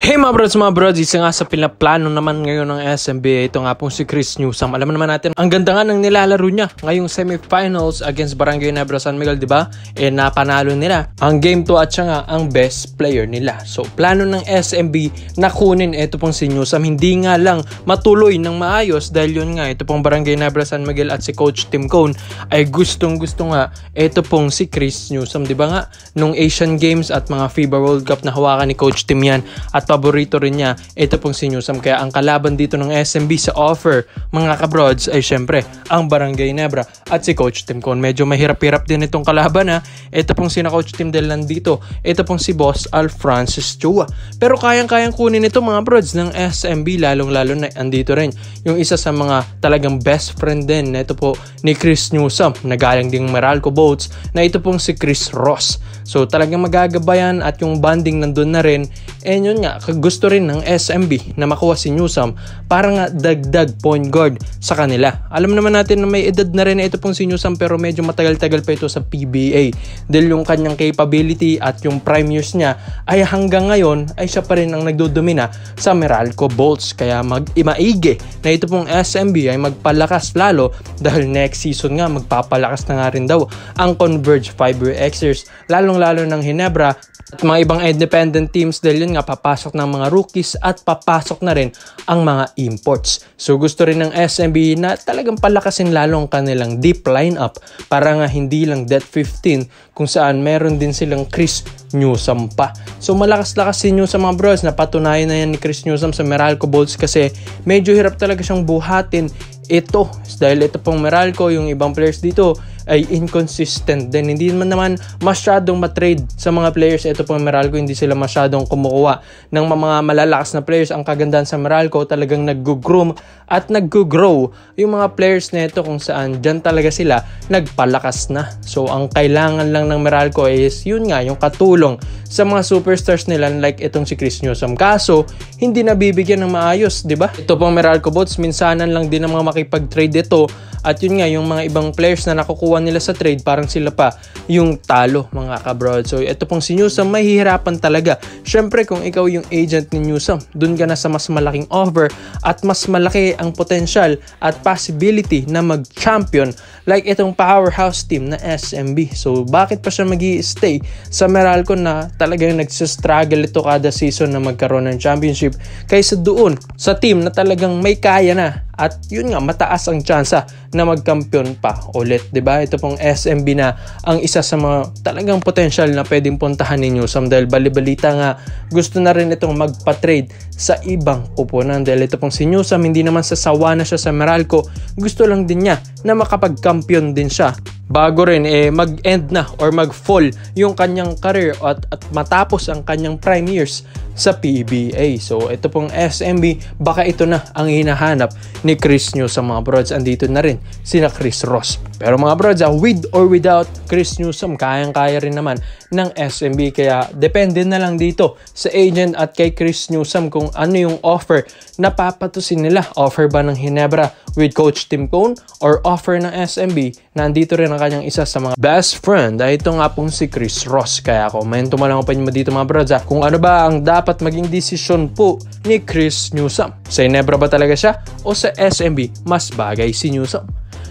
Hey mga brods, isa nga sa pinaplano naman ngayon ng SMB, ito nga pong si Chris Newsome. Alam naman natin, ang ganda nga ng nilalaro niya ngayong semifinals against Barangay Nebra San Miguel, diba? Napanalo nila ang game 2 at siya nga ang best player nila. So, plano ng SMB na kunin ito pong si Newsome. Hindi nga lang matuloy ng maayos dahil yun nga, ito pong Barangay Nebra San Miguel at si Coach Tim Cone ay gustong-gusto nga ito pong si Chris Newsome. Diba nga, nung Asian Games at mga FIBA World Cup na hawakan ni Coach Tim yan at paborito rin niya ito pong si Newsome. Kaya ang kalaban dito ng SMB sa offer mga kabrods ay syempre ang Barangay Nebra at si Coach Tim Cone. Medyo mahirap-hirap din itong kalaban ha. Ito pong si na Coach Tim del nandito. Ito pong si Boss Al Francis Chua. Pero kayang-kayang kunin ito mga brods ng SMB, lalong-lalo na andito rin yung isa sa mga talagang best friend din na ito po ni Chris Newsome, nagaling ding Meralco Boats, na ito pong si Chris Ross. So talagang magagabayan at yung bonding nandun na rin. And yun nga, gusto rin ng SMB na makuha si Newsome para nga dagdag point guard sa kanila. Alam naman natin na may edad na rin ito pong si Newsome, pero medyo matagal-tagal pa ito sa PBA dahil yung kanyang capability at yung prime years niya ay hanggang ngayon ay siya pa rin ang nagdodomina sa Meralco Bolts. Kaya maigi na ito pong SMB ay magpalakas lalo dahil next season nga magpapalakas na nga rin daw ang Converge Fiber Xers, lalong-lalo ng Ginebra at mga ibang independent teams dahil yun nga papasok ng mga rookies at papasok na rin ang mga imports. So gusto rin ng SMB na talagang palakasin lalo ang kanilang deep lineup para nga hindi lang Death 15 kung saan meron din silang Chris Newsome pa. So malakas-lakas si Newsome mga bros, na patunayan na yan ni Chris Newsome sa Meralco Bolts kasi medyo hirap talaga siyang buhatin ito dahil ito pong Meralco, yung ibang players dito ay inconsistent din. Hindi naman masyadong matrade sa mga players. Ito pong Meralco, hindi sila masyadong kumukuha ng mga malalakas na players. Ang kagandahan sa Meralco, talagang nag-groom at nag-grow yung mga players na ito kung saan dyan talaga sila nagpalakas na. So ang kailangan lang ng Meralco is yun nga, yung katulong sa mga superstars nila like itong si Chris Newsome. Kaso hindi nabibigyan ng maayos, di ba? Ito pong Meralco Boats, minsanan lang din ang mga makipag-trade ito. At yun nga, yung mga ibang players na nakukuha nila sa trade, parang sila pa yung talo mga kabrod. So ito pong si Newsome, mahihirapan talaga. Syempre kung ikaw yung agent ni Newsome, dun ka na sa mas malaking offer at mas malaki ang potential at possibility na mag-champion like itong powerhouse team na SMB. So bakit pa siya mag-i-stay sa Meralco na talagang nagsistruggle ito kada season na magkaroon ng championship kaysa doon sa team na talagang may kaya na at yun nga, mataas ang tsansa na magkampiyon pa ulit, diba? Ito pong SMB na ang isa sa mga talagang potential na pwedeng puntahan ni Newsome dahil balibalita nga gusto na rin itong magpa-trade sa ibang kupunan dahil ito pong si Newsome hindi naman sasawa na siya sa Meralco, gusto lang din niya na makapagkampiyon din siya bago rin mag-end na or mag-fall yung kanyang career at matapos ang kanyang prime years sa PBA. So ito pong SMB, baka ito na ang hinahanap ni Chris Newsome mga brods. Andito na rin sina Chris Ross. Pero mga brods, with or without Chris Newsome, kayang-kaya rin naman ng SMB. Kaya depende na lang dito sa agent at kay Chris Newsome kung ano yung offer na papatusin nila. Offer ba ng Ginebra with Coach Tim Cone or offer ng SMB? Nandito rin ang kanyang isa sa mga best friend ay ito nga pong si Chris Ross. Kaya komento mo lang pa nyo dito mga brods kung ano ba ang dapat maging desisyon po ni Chris Newsome. Sa Ginebra ba talaga siya o sa SMB mas bagay si Newsome?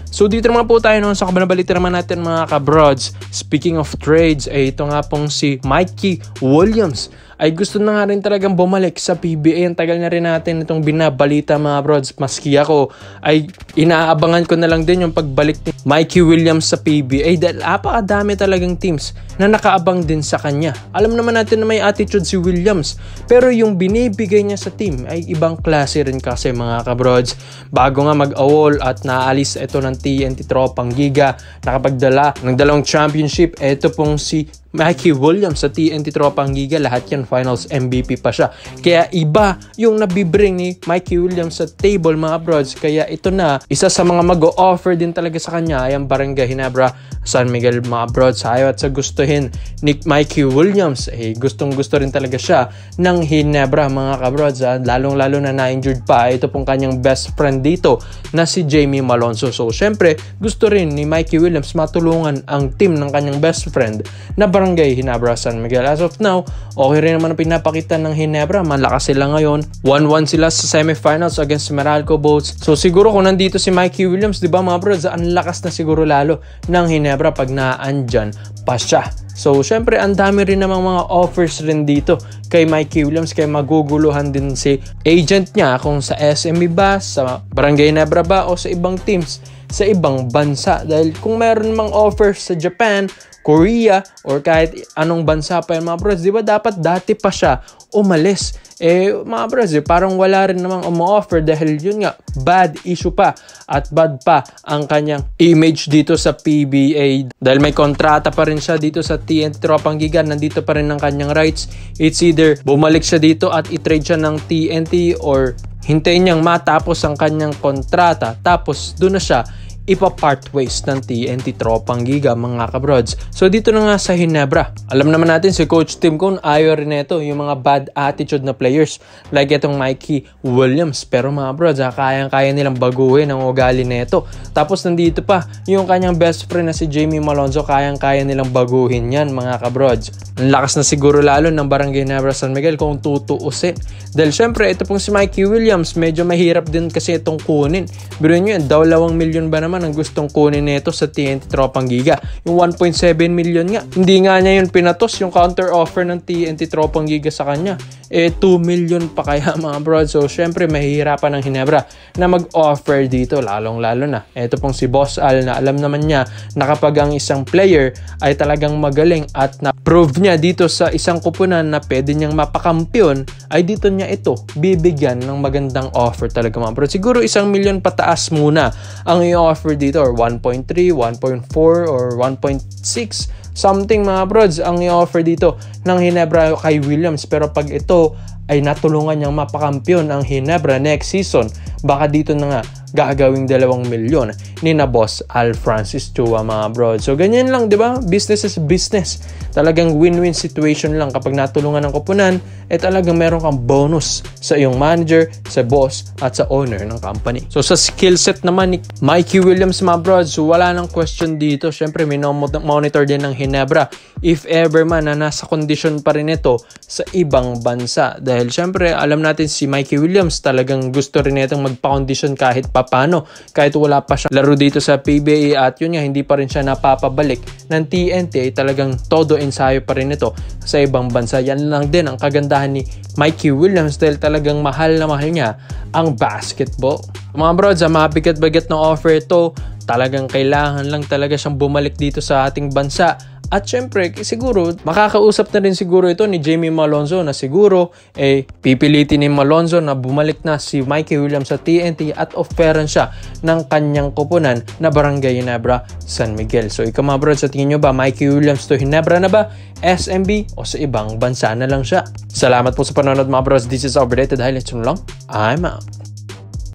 So dito naman po tayo noon sa kabanabalita naman natin mga kabrods. Speaking of trades, ay ito nga pong si Mikey Williams ay gusto na nga rin talagang bumalik sa PBA. Ang tagal na rin natin itong binabalita mga brods. Maski ako ay inaabangan ko na lang din yung pagbalik ni Mikey Williams sa PBA dahil apakadami talagang teams na nakaabang din sa kanya. Alam naman natin na may attitude si Williams, pero yung binibigay niya sa team ay ibang klase rin kasi mga kabrods. Bago nga mag-awol at naalis ito ng TNT Tropang Giga, nakapagdala ng 2 championship, ito pong si Mikey Williams sa TNT Tropang Giga, lahat yan finals MVP pa siya. Kaya iba yung nabibring ni Mikey Williams sa table mga brods. Kaya ito na, isa sa mga mag-o-offer din talaga sa kanya ay ang Barangay Ginebra San Miguel mga brods. Ayaw at sa gustuhin ni Mikey Williams, gustong-gusto rin talaga siya ng Ginebra mga kabrods. Lalong-lalo na na-injured pa ito pong kanyang best friend dito na si Jamie Malonzo. So syempre gusto rin ni Mikey Williams matulungan ang team ng kanyang best friend na Barangay Ginebra San Miguel. As of now, okay rin naman ang pinapakita ng Ginebra. Malakas sila ngayon. 1-1 sila sa semifinals against Meralco Boats. So siguro kung nandito si Mikey Williams, di ba mga bros, ang lakas na siguro lalo ng Ginebra pag naandyan pa siya. So syempre ang dami rin namang mga offers rin dito kay Mikey Williams, kaya maguguluhan din si agent niya kung sa SMB ba, sa Barangay Ginebra ba o sa ibang teams sa ibang bansa. Dahil kung meron mang offers sa Japan, Korea, or kahit anong bansa pa yan mga bros, di ba dapat dati pa siya umalis? Mga bros, parang wala rin namang umu-offer dahil yun nga, bad issue pa at bad pa ang kanyang image dito sa PBA. Dahil may kontrata pa rin siya dito sa TNT Tropang Giga, nandito pa rin ang kanyang rights. It's either bumalik siya dito at i-trade siya ng TNT or hintayin niyang matapos ang kanyang kontrata tapos doon na siya ipa-part ways ng TNT Tropang Giga mga kabrods. So dito na nga sa Ginebra, alam naman natin si Coach Tim Cone ayaw rin ito yung mga bad attitude na players like itong Mikey Williams. Pero mga brods, kayang-kaya nilang baguhin ang ugali nito. Tapos nandito pa yung kanyang best friend na si Jamie Malonzo, kayang-kaya nilang baguhin yan mga kabrods. Ang lakas na siguro lalo ng Barangay Ginebra San Miguel kung tutuusin. Dahil syempre ito pong si Mikey Williams, medyo mahirap din kasi itong kunin. Pero nyo yan, 2 milyon ba naman ang gustong kunin nito sa TNT Tropang Giga. Yung 1.7 million nga, hindi nga niya yun pinatos yung counter offer ng TNT Tropang Giga sa kanya. 2 million pa kaya mga bro. So syempre mahihirapan ng Ginebra na mag-offer dito, lalong-lalo na ito pong si Boss Al na alam naman niya na kapag ang isang player ay talagang magaling at na-prove niya dito sa isang kupunan na pwede niyang mapakampiyon, ay dito niya ito bibigyan ng magandang offer talaga mga bro. Siguro 1 million pataas muna ang i-offer dito, or 1.3, 1.4 or 1.6 something mga brods ang i-offer dito ng Ginebra kay Williams. Pero pag ito ay natulungan niyang mapakampiyon ang Ginebra next season, baka dito na nga gagawing 2 milyon ni na Boss Al Francis Chua mga brods. So ganyan lang, di ba? Business is business. Talagang win-win situation lang kapag natulungan ng koponan, talagang meron kang bonus sa iyong manager, sa boss at sa owner ng company. So sa skill set naman ni Mikey Williams mga brods, so wala nang question dito. Syempre monitor din ng Ginebra if ever man na nasa condition pa rin ito sa ibang bansa. Dahil syempre alam natin si Mikey Williams talagang gusto rin itong magpa-condition kahit papano, kahit wala pa siya laro dito sa PBA at yun nga hindi pa rin siya napapabalik ng TNT, ay talagang todo ensayo pa rin ito sa ibang bansa. Yan lang din ang kagandahan ni Mikey Williams dahil talagang mahal na mahal niya ang basketball. Mga brods, mabigat-bagat na offer ito, talagang kailangan lang talaga siyang bumalik dito sa ating bansa. At syempre, siguro, makakausap na rin siguro ito ni Jamie Malonzo na siguro, pipilitin ni Malonzo na bumalik na si Mikey Williams sa TNT at offeran siya ng kanyang kupunan na Barangay Ginebra San Miguel. So, ikaw mga bro, sa tingin nyo ba, Mikey Williams to Ginebra na ba, SMB, o sa ibang bansa na lang siya? Salamat po sa panonood mga bros. This is our updated highlights lang. I'm out.